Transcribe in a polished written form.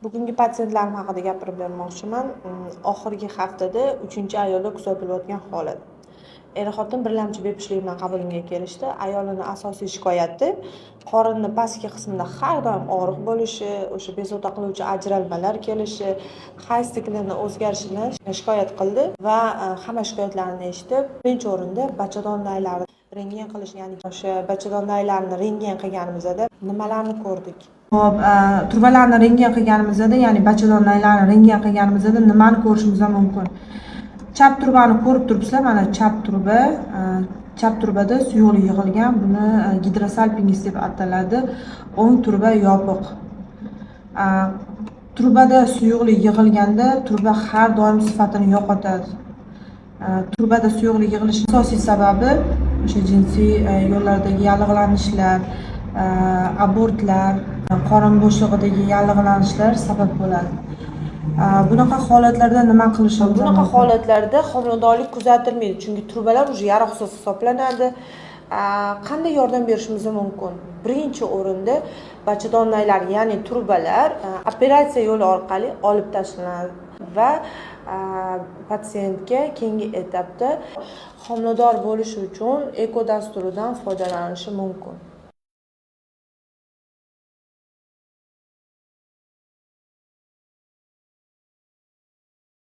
Bugungi patsientlarim haqida gapirib bermoqchiman. Oxirgi haftada 3-ayolda kuzatilayotgan holat. Er-xotin birlamchi bepushtlik bilan qabulimga kelishdi. Ayolining asosiy shikoyati qorinni pastki qismida har doim og'riq bo'lishi, o'sha bezovta qiluvchi ajralmalar kelishi, hayz siklining o'zgarishidan shikoyat qildi va hamma shikoyatlarini eshitib, birinchi o'rinda bachadon laylarini rentgen qilish, ya'ni o'sha bachadon laylarini rentgen qilganimizda nimalarni ko'rdik? Hop, turbalarni rentgen qilganimizda, ya'ni bachadon laylarini rentgen qilganimizda nimani ko'rishimiz mumkin? Chap turbani ko'rib turibsizlar, mana chap turbada suyuqlik yig'ilgan, buni gidrosalpingiz deb ataladi. O'ng turba yopiq. Turbada suyuqlik yig'ilganda turba har doim sifatini yo'qotadi. Turbada suyuqlik yig'ilishi asosiy sababi o'sha jinsiy yo'llardagi yallig'lanishlar, abortlar, qorin bo'shlig'idagi yallig'lanishlar sabab bo'ladi. Bunaqa holatlarda nima qilish mumkin? Bunaqa holatlarda homiladorlik kuzatilmaydi, chunki turbalar уже yaroqsiz hisoblanadi. Qanday yordam berishimiz mumkin? Birinchi o'rinda bachadon laylari, ya'ni turbalar operatsiya yo'li orqali olib tashlanadi va patsientga keyingi etapda homilador bo'lish uchun eko dasturidan foydalanishi mumkin.